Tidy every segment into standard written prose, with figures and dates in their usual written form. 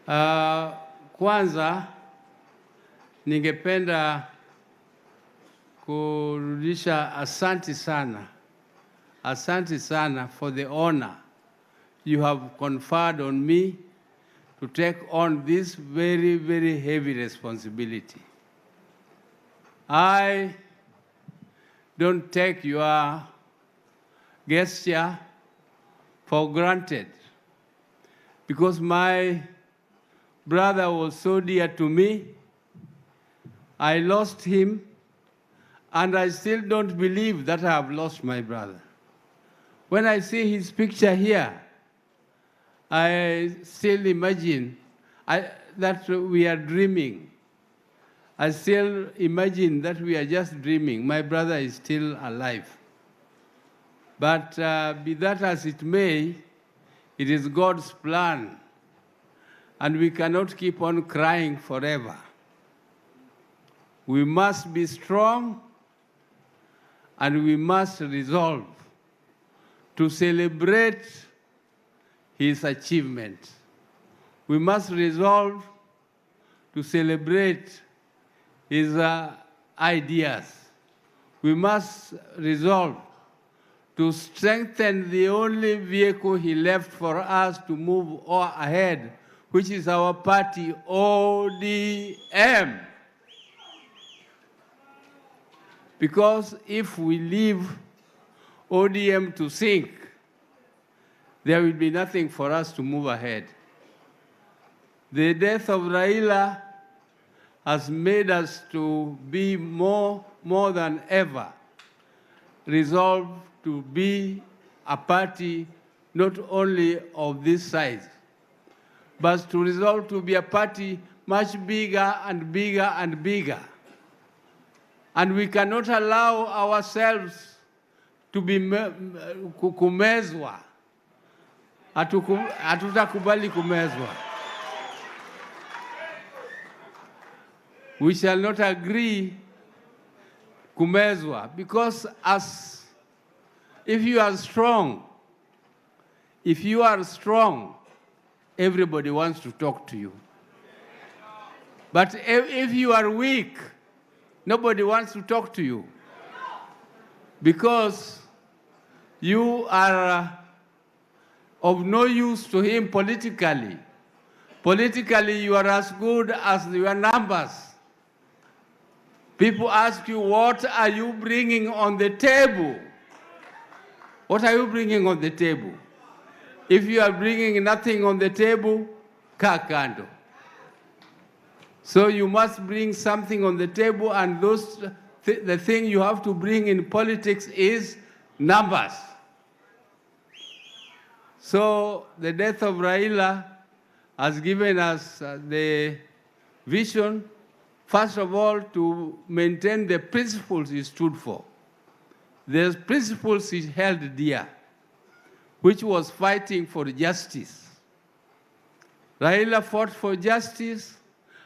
Kwanza ningependa kurudisha asante sana for the honor you have conferred on me to take on this very, very heavy responsibility. I don't take your gesture for granted, because my brother was so dear to me. I lost him, and I still don't believe that I have lost my brother. When I see his picture here, I still imagine that we are dreaming. I still imagine that we are just dreaming. My brother is still alive. But be that as it may, it is God's plan, and we cannot keep on crying forever. We must be strong, and we must resolve to celebrate his achievement. We must resolve to celebrate his ideas. We must resolve to strengthen the only vehicle he left for us to move ahead, which is our party, ODM. Because if we leave ODM to sink, there will be nothing for us to move ahead. The death of Raila has made us to be more than ever resolved to be a party not only of this size, but to resolve to be a party much bigger and bigger and bigger. And we cannot allow ourselves to be kumezwa. Hatutakubali kumezwa. We shall not agree kumezwa, because if you are strong, everybody wants to talk to you. But if you are weak, nobody wants to talk to you, because you are of no use to him politically. Politically, you are as good as your numbers. People ask you, what are you bringing on the table? What are you bringing on the table? If you are bringing nothing on the table, kaa kando. So you must bring something on the table, and the thing you have to bring in politics is numbers. So the death of Raila has given us the vision, first of all, to maintain the principles he stood for. The principles he held dear, which was fighting for justice. Raila fought for justice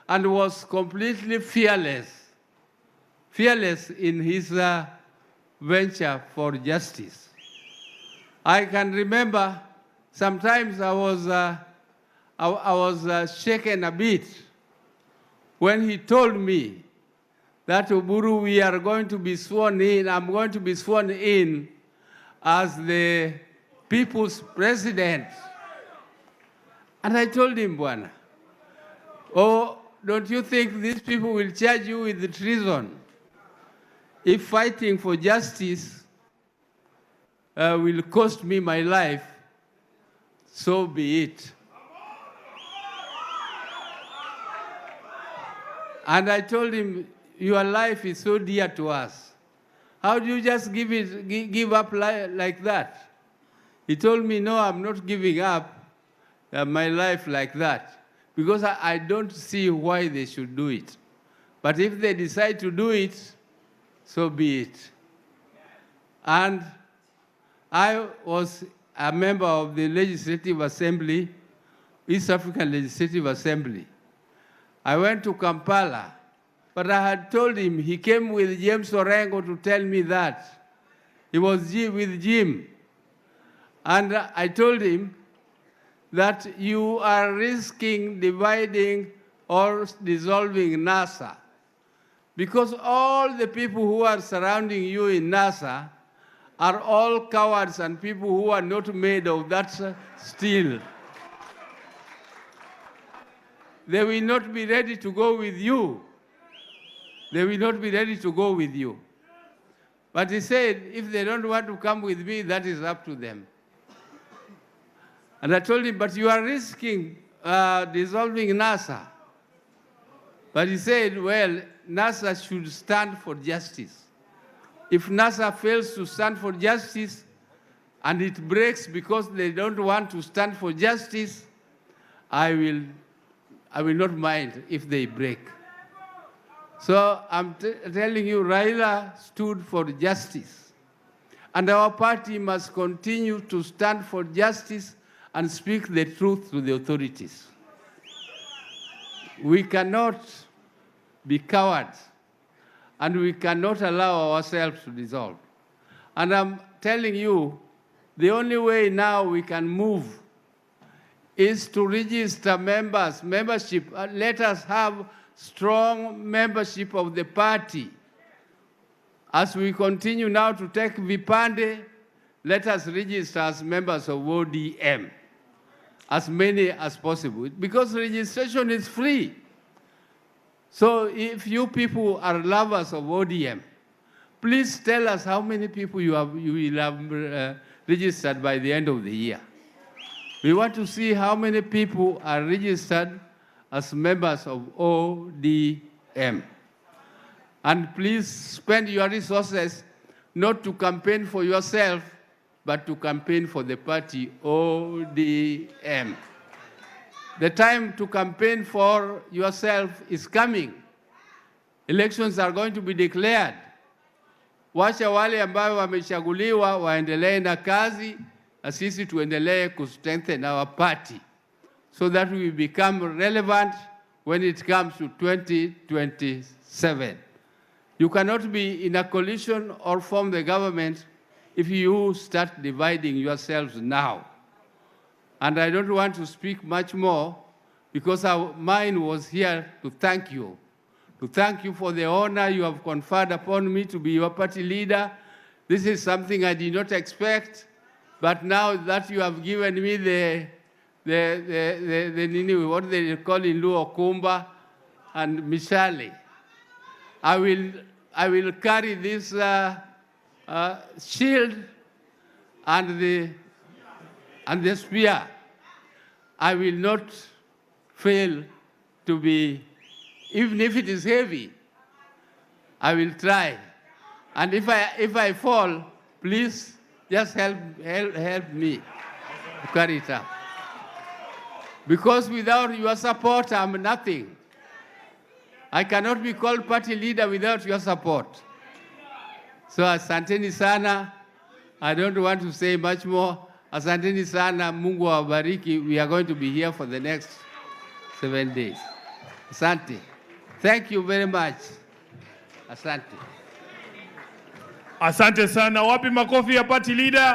and was completely fearless in his venture for justice. I can remember sometimes I was shaken a bit when he told me that, Oburu, we are going to be sworn in, I'm going to be sworn in as the people's president. And I told him, Bwana, oh, don't you think these people will charge you with treason if fighting for justice will cost me my life? So be it. And I told him, your life is so dear to us. How do you just give up like that? He told me, no, I'm not giving up my life like that, because I don't see why they should do it. But if they decide to do it, so be it. And I was a member of the Legislative Assembly, East African Legislative Assembly. I went to Kampala, but I had told him, he came with James Orengo to tell me that. He was with Jim. And I told him that you are risking dividing or dissolving NASA. Because all the people who are surrounding you in NASA are all cowards and people who are not made of that steel. They will not be ready to go with you. They will not be ready to go with you. But he said, if they don't want to come with me, that is up to them. And I told him, but you are risking dissolving NASA. But he said, well, NASA should stand for justice. If NASA fails to stand for justice and it breaks because they don't want to stand for justice, I will not mind if they break. So I'm telling you, Raila stood for justice. And our party must continue to stand for justice and speak the truth to the authorities. We cannot be cowards, and we cannot allow ourselves to dissolve. And I'm telling you, the only way now we can move is to register membership. Let us have strong membership of the party. As we continue now to take Vipande, let us register as members of ODM, as many as possible, because registration is free. So if you people are lovers of ODM, please tell us how many people you will have registered by the end of the year. We want to see how many people are registered as members of ODM. And please spend your resources not to campaign for yourself, but to campaign for the party ODM. The time to campaign for yourself is coming. Elections are going to be declared. Wacha wale ambao wamechaguliwa waendelee na kazi, na sisi tuendelee to strengthen our party so that we become relevant when it comes to 2027. You cannot be in a coalition or form the government if you start dividing yourselves now. And I don't want to speak much more because mine was here to thank you for the honor you have conferred upon me to be your party leader. This is something I did not expect, but now that you have given me what they call in Luo Kumba and Mishale, I will carry this shield and the spear. I will not fail to be, even if it is heavy, I will try. And if I fall, please just help me to carry it up. Because without your support, I'm nothing. I cannot be called party leader without your support. So asanteni sana. I don't want to say much more. Asanteni sana, Mungu awabariki. We are going to be here for the next 7 days. Asante. Thank you very much. Asante. Asante sana. Wapi makofi ya party leader?